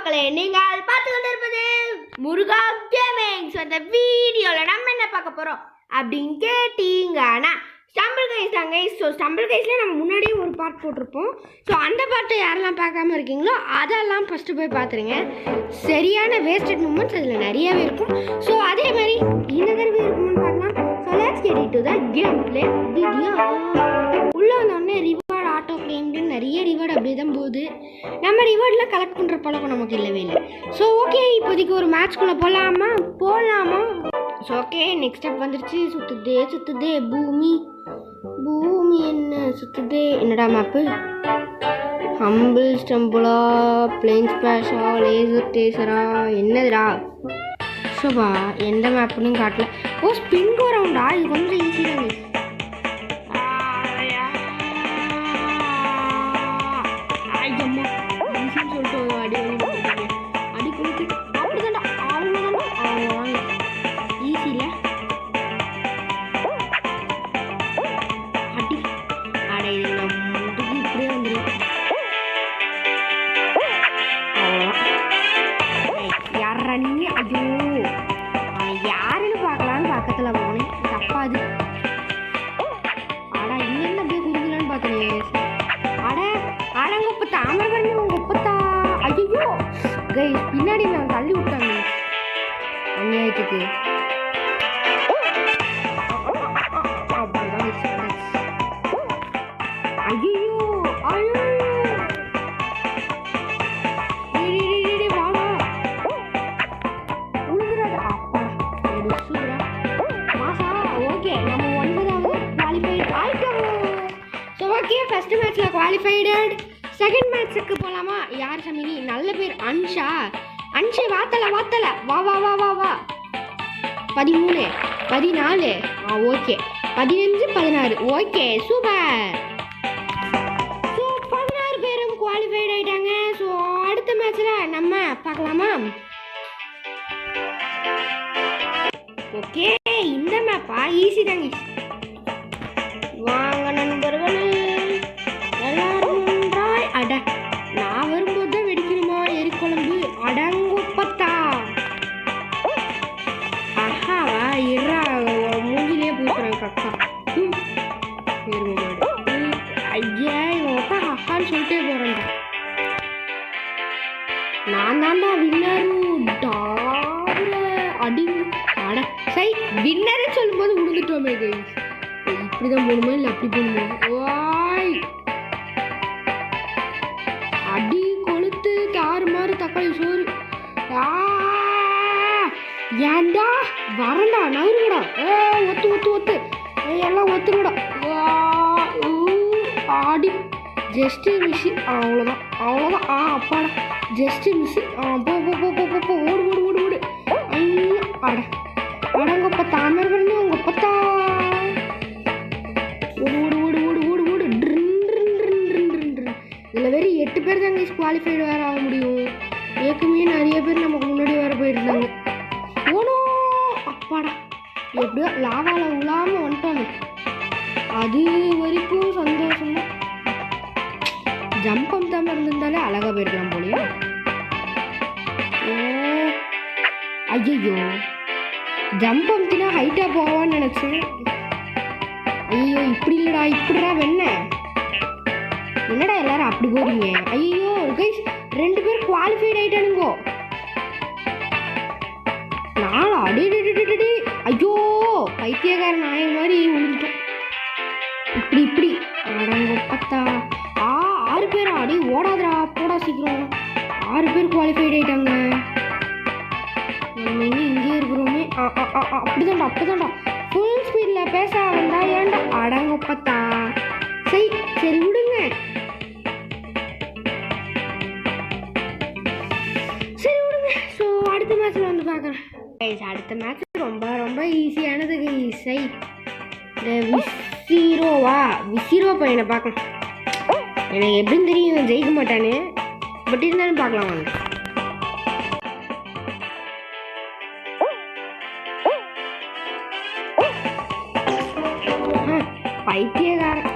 மக்களே, நீங்கள் பார்த்து கொண்டிருப்பது முருகா கேமிங். ஸோ இந்த வீடியோவில் நம்ம என்ன பார்க்க போகிறோம் அப்படின்னு கேட்டீங்கன்னா ஸ்டம்பிள் கைஸ் தாங்க. ஸோ ஸ்டம்பிள் கைஸில் நம்ம முன்னாடியே ஒரு பார்ட் போட்டிருப்போம். ஸோ அந்த பார்ட்டை யாரெல்லாம் பார்க்காம இருக்கீங்களோ அதெல்லாம் ஃபஸ்ட்டு போய் பார்த்துருங்க. சரியான வேஸ்டட் மூமெண்ட்ஸ் அதில் நிறையாவே இருக்கும். ஸோ அதே மாதிரி இந்த தடவை இருக்கும்னு பார்க்கலாம். So let's get into the game play video. உள்ளே வந்தோடனே ரிவார்ட் ஆட்டோ கிளைம்டு நிறைய ரிவார்டு அப்படியே தான் போகுது. நம்ம ரிவார்டில் கலெக்ட் பண்ணுற பழக்கம் நமக்கு இல்லவே இல்லை. ஸோ ஓகே, இப்போதைக்கு ஒரு மேட்ச்குள்ளே போகலாமா? ஸோ ஓகே, நெக்ஸ்ட் ஸ்டெப் வந்துருச்சு. சுற்றுதே பூமி என்ன சுற்றுதே? என்னடா மேப்பு? ஹம்பிள் ஸ்டம்பிளா, பிளேன் ஸ்பிளாஷா, லேசர் டேசரா, என்னதுடா? ஷோபா எந்த மேப்புன்னு காட்டல. ஓ, ஸ்பின் கோ ரவுண்டா? இது கொஞ்சம் ஈஸி தாங்க. யாருன்னு பார்க்கலான்னு பக்கத்தில் போனேன், தப்பாது. ஆடா இங்க என்ன அப்படியே குதிக்கலான்னு பார்த்தேன். அடங்கப்பத்தா அமர்வரமே உங்க ஒப்பத்தா. ஐயோ கைஸ், பின்னாடி நான் தள்ளி விட்டாங்க அநியாயத்துக்கு. ஐயோ ஃபர்ஸ்ட் மேட்ச்சில் குவாலிஃபைடட். செகண்ட் மேட்ச்சுக்கு போகலாமா? யார் சமினி? நல்ல பேர் அன்ஷா. வாத்தலை வா வா வா வா வா. 13 14 ஓகே, 15 16 ஓகே, சூப்பர். ஸோ 16 பேரும் குவாலிஃபைட் ஆகிட்டாங்க. ஸோ அடுத்த மேட்ச்சில் நம்ம பார்க்கலாமா? ஓகே, இந்த மேப்பா ஈஸி தாங்க. வாங்க நண்பர்களே, அட நான் வரும்போது தான் வெடிக்கணுமா எரிக்குழம்பு? அடங்குப்பத்தா. அஹாவா இரா மூஞ்சிலே பூசுறேன் கக்கா. ஐயா, இவன் அஹான்னு சொல்லிட்டே போறேன்டா. நான் தான்டா வின்னரு. அடி அட சை, வின்னரு சொல்லும்போது விழுந்துட்டோமே கைஸ். இப்படிதான் போகணுமா இல்லை அப்படி போகணுமா? ஓய் அடி கொளுத்து தாறு மாறு தக்காளி சோறு. ஏண்டா வரண்டா, நவருங்கடா. ஒத்து எல்லாம் ஒத்துங்கடா. ஆடி ஜஸ்ட் மிஸ்ஸு. அவ்வளோதான். அப்பாடா ஜஸ்ட் மிஸ்ஸு. போ ஓடு. ஐயா அட அடங்கப்பத்தா அமர்வரனே உங்க பத்தா. இதில் வெறும் 8 பேர் தாங்க குவாலிஃபைடு வேறு ஆக முடியும். ஏற்கனவே நிறைய பேர் நமக்கு முன்னாடி வேறு போயிருந்தாங்க. ஓனோ அப்பாடா, எப்படியோ லாவாவில் விழாமல் வந்துட்டோங்க. அது வரைக்கும் சந்தோஷம்தான். ஜம்பம் தான் இருந்திருந்தாலே அழகாக போயிருக்கலாம் போலியா. ஐயோ, ஜம்பம்னா ஹைட்டாக போவான்னு நினச்சேன். ஐயோ இப்படி இல்லைடா, இப்படிடா வெண்ண. என்னடா எல்லாரும் அப்படி போறீங்க? ஐயோ கைஸ், 2 பேர் குவாலிஃபைட் ஆயிட்டானுங்கோ. நாளா அடி. ஐயோ பைத்தியக்கார நாய மாதிரி விழுந்துட்டோம். இப்படி அடங்கப்பத்தா. 6 பேரா? அடி ஓடாதரா, போடா சீக்கிரம். 6 பேர் குவாலிஃபைட் ஆயிட்டாங்க. நம்ம இங்கே இருக்கிறோமே. அப்படிதான்டா ஃபுல் ஸ்பீடில் பேச வந்தா. ஏன்டா அடங்கப்பத்தா. சரி விடுங்க. ஸோ அடுத்த மேட்ச்சில் வந்து பார்க்குறேன். அடுத்த மேட்ச் ரொம்ப ஈஸியானது கைஸ். இந்த விசிரோ பையனை பார்க்கலாம். எனக்கு எப்படின்னு தெரியும் ஜெயிக்க மாட்டானு, பட் இருந்தாலும் பார்க்கலாம் வாங்க. பைத்தியக்காரன்.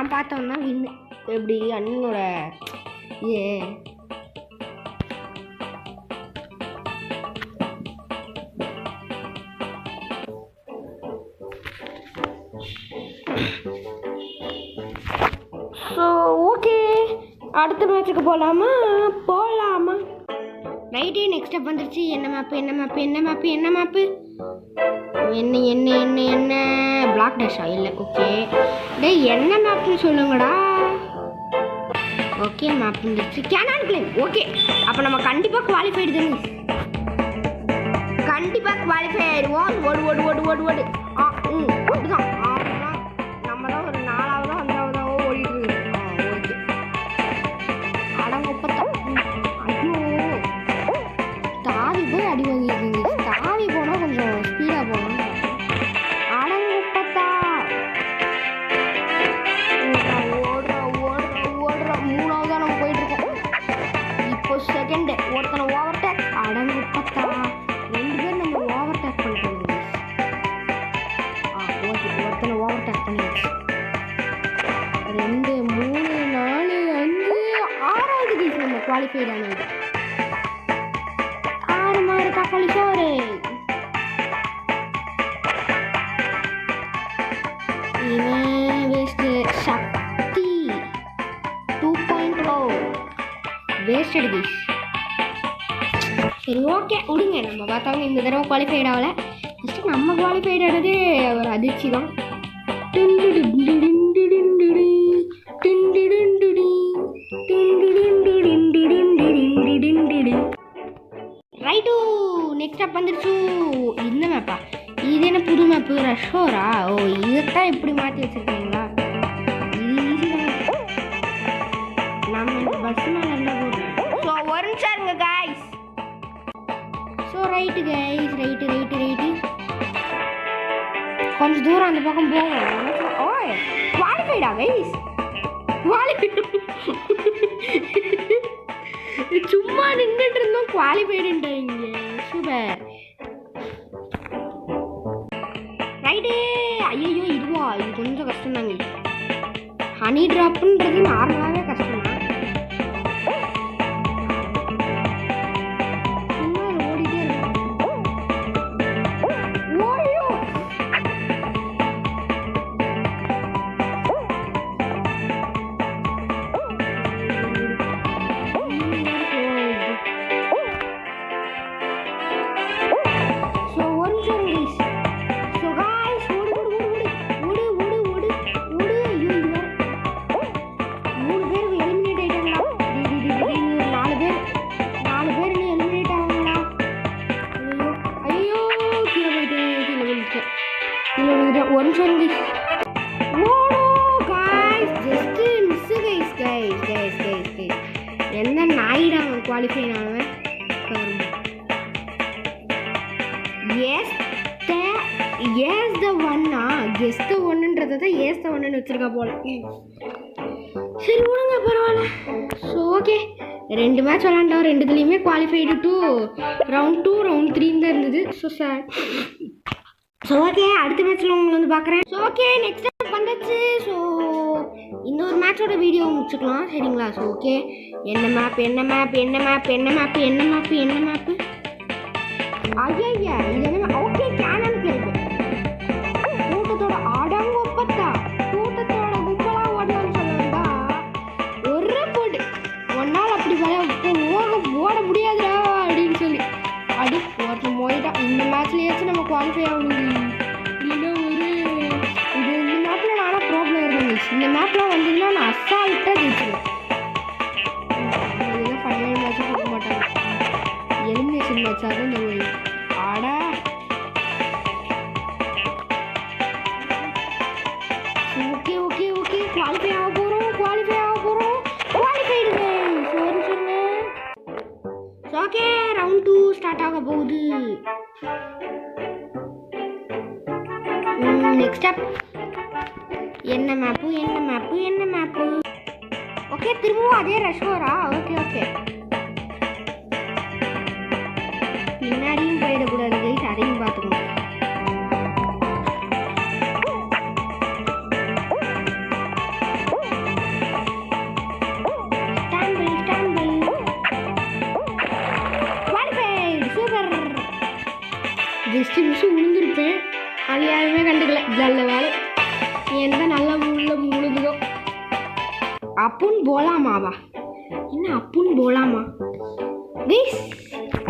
நான் பார்த்தவன் தான் வின்னு. எப்படி அண்ணனோட ஏ ஸோ ஓகே, அடுத்த மேட்சுக்கு போகலாமா? ரைட்டே. நெக்ஸ்ட் ஸ்டெப் வந்துருச்சு. என்ன மேப்பு என்ன பிளாக் டேஷா? இல்லை. ஓகே டேய், என்ன மேப்னு சொல்லுங்கடா. ஓகே, மேப் வந்துருச்சு. Canon claim. ஓகே, அப்போ நம்ம கண்டிப்பாக குவாலிஃபைடு தானே. கண்டிப்பாக குவாலிஃபை ஆயிடுவோம். ஓடு. அதுதான் நம்ம தான் ஒரு 4ஆவதோ 5ஆவதோ ஓடிட்டு இருக்கோம். ஓகே, அடங்கொப்பத்தான். ஐயோ, தாவி போய் அடி வாங்கியிருக்கீங்க. தாவி போனால் கொஞ்சம் ஸ்பீடாக போகணும். அடங்கொப்பத்தா ஓடுற 3ஆவதாக நம்ம போயிட்டு இருக்கோம். இப்போ செகண்ட் ஒருத்தனை ஓவர்டேக். அடங்கொப்பத்தா 2 பேர் நம்ம ஓவர்டேக் பண்ணிட்டோம். ஓகே, ஒருத்தனை ஓவர்டேக் பண்ணியாச்சு. 2 3 4 5 6ஆவது கேஸ் நம்ம குவாலிஃபைட் ஆனது. 6 மாடு தக்காளி சோறு. இவன் வேஸ்ட்டு. சக்தி 2.0 வேஸ்டட் கேஸ். சரி ஓகே விடுங்க, நம்ம பார்த்தவங்க இந்த தடவை குவாலிஃபைட் ஆகலை. ஃபஸ்ட்டு நம்ம குவாலிஃபைட் ஆனது ஒரு அதிர்ச்சி தான். ரைட்டு, நெக்ஸ்ட் அப் வந்துருச்சு. இந்த மேப்பா? இது என்ன புது மேப்பு? ரஷ்ஷோரா? ஓ, இதைத்தான் இப்படி மாற்றி வச்சுருக்கீங்களா? இது ஈஸி தான். நம்ம பஸ் மேலே இருந்தால் போடுறோம். ஸோ ஒரு நிமிஷம் இருங்க guys. So right guys, right கொஞ்சம் தூரம் அந்த பக்கம் போவோம். ஓய், குவாலிஃபைடா கைஸ்? சும்மா நின்றுட்டு இருந்தோம், குவாலிஃபைடுன்றாங்க. சூப்பர். ரைட்டு. ஐயோ, இதுவா? இது கொஞ்சம் கஷ்டம் தாங்க. ஹனி ட்ராப்ன்றது நார்மலாகவே கஷ்டம் தான். ஓடிட்டே இருக்கும். ஓய்யோ, என்ன நாயிடாம குவாலிஃபை ஆனவன். ஏஸ் த ஒன்னா, கெஸ் த ஒன்னுன்றதை தான் ஏஸ் த ஒன்னு வச்சிருக்கா போல. சரி விடுங்க, பரவாயில்ல. ஸோ ஓகே, 2 மேட்ச் விளாண்டோம். 2துலேயுமே குவாலிஃபைடு டு ரவுண்ட் 2 ரவுண்ட் 3 தான் இருந்தது. ஸோ சார், ஸோ ஓகே, அடுத்த மேட்ச்சில் உங்களை வந்து பார்க்குறேன். ஸோ ஓகே, நெக்ஸ்ட் டைம் வந்துச்சு. ஸோ இந்த ஒரு மேட்சோட வீடியோ முடிச்சுக்கலாம், சரிங்களா? ஸோ ஓகே, என்ன மேப்பு ஐயா இது என்ன? Okay, canon claim. கூட்டத்தோட அடங்கொப்பத்தா, கூட்டத்தோட குப்பலாம் ஓடலான்னு சொல்லுவா. ஒரு போட்டு ஒன்னால் அப்படி ஓட முடியாதுடா அப்படின்னு சொல்லி அடி ஒருத்தன் போயிட்டான். இந்த மேட்ச்லேயாச்சும் நம்ம குவாலிஃபை ஆகணும். இல்லை ஒரு இது இந்த மேப்பில் நானும் ப்ராப்ளம் இருந்துச்சு. இந்த மேப்லாம் வந்தீங்கன்னா நான் அசால்ட்டாக ஜெயிச்சிடுவேன். இதெல்லாம் ஃபைனல் மேட்ச்சும் கொடுக்க மாட்டாங்க, எலிமினேஷன் மேட்சாக தான் இந்த ஒரு ஆடா. ஓகே குவாலிஃபை ஆக போகிறோம். குவாலிஃபைடு சோறு சொன்ன. ஓகே, ரவுண்ட் 2 ஸ்டார்ட் ஆக போகுது. நெக்ஸ்ட் அப் என்ன மேப்பு? ஓகே, திரும்பவும் அதே ரஷ்வரா? ஓகே, பின்னாடியும் போயிடக்கூடாது கைஸ், அதையும் பார்த்துக்கணும். கெஸ்ட் மிஷு விழுந்திருப்பேன். அது யாருமே கண்டுக்கல. நல்ல வேலை எந்த நல்ல உள்ள முழுகுதோ. அப்புன் போலாமாவா? என்ன அப்புன் போலாமா? கைஸ்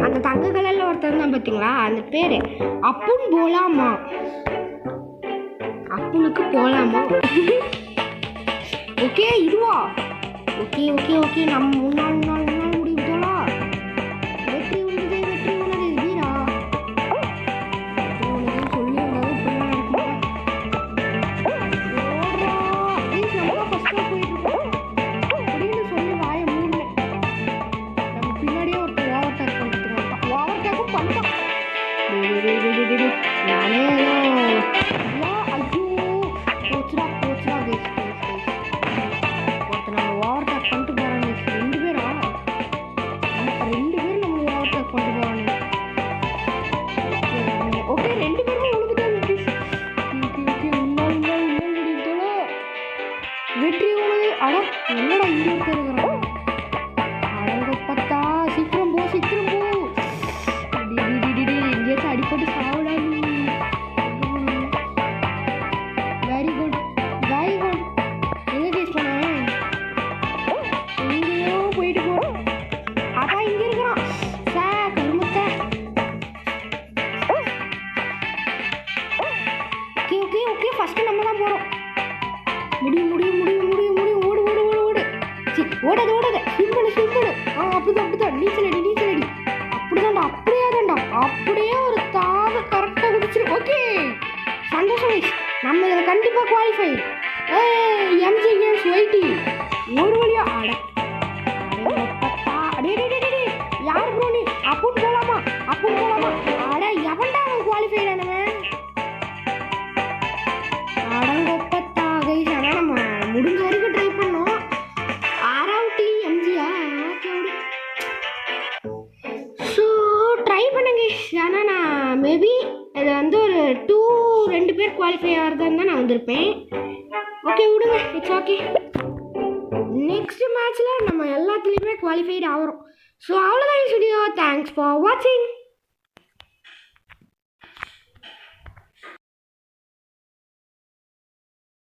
அந்த தங்க கலரில் ஒருத்தர் தான் பார்த்தீங்களா, அந்த பேர் அப்புன் போலாமா. அப்புனுக்கு போலாமா? ஓகே இதுவா? ஓகே ஓகே ஓகே நம்ம முன்னாள் முடிவுதோலா. வெற்றி உள்ளது வீரா. சொல்லி அப்படின்னு சொல்லி வாய மூடல. நம்ம பின்னாடியே ஒருத்தர் ஓவர் டேக் பண்ணிட்டு ஓவர் டேக்கும் பண்ணிட்டான். நானே வெற்றி உள்ளது. அட என்னடா இங்கே இருக்கிறான்? அடங்கப்பட்டா சீக்கிரம் போ சீக்கிரம் போ. எங்கேயாச்சும் அடிப்பட்டு சாவிடா நீ. Very good very good. எங்கே கேஸ் பண்ண? எங்கேயோ போயிட்டு போகிறோம். அதான் இங்கே இருக்கிறான். கருமத்தை. ஓகே ஓகே ஓகே ஃபஸ்ட்டு நம்ம தான் போகிறோம். முடியும் முடியும் முடியும் முடியும் முடியும். ஓடு ஓடு ஓடு ஓடு. சரி ஓடாது ஓடாது. ஸ்விம் பண்ணு. அப்படிதான் நீச்சல் அடி. அப்படிதான்டா அப்படியே ஒரு தாவ கரெக்டாக குடிச்சிரு. ஓகே சந்தோஷம் கைஸ். நம்ம இதில் கண்டிப்பாக குவாலிஃபை. எம்ஜி கேம்ஸ் ஒய்டி ஒரு வழியா. அடே யார் ப்ரோ நீ? அப்புன் போலாமா? அட எவன்டா அவன் குவாலிஃபை ஆனவன்? அடங்கொப்பத்தா கைஸ். ஆனால் நம்ம முடிஞ்ச வரைக்கும் ட்ரை பண்ணோம். 6வது டீம் எம்ஜியா? ஸோ ட்ரை பண்ணுங்க. ஆனால் நான் மேபி இதை வந்து ஒரு 2 பேர் குவாலிஃபை ஆகிறதுன்னு தான் நான் வந்திருப்பேன். ஓகே விடுங்க, இட்ஸ் ஓகே. நெக்ஸ்ட் மேட்ச்சில் நம்ம எல்லாத்துலேயுமே குவாலிஃபைடு ஆகிறோம். ஸோ அவ்வளோதான் வீடியோ. தேங்க்ஸ் ஃபார் வாட்சிங்.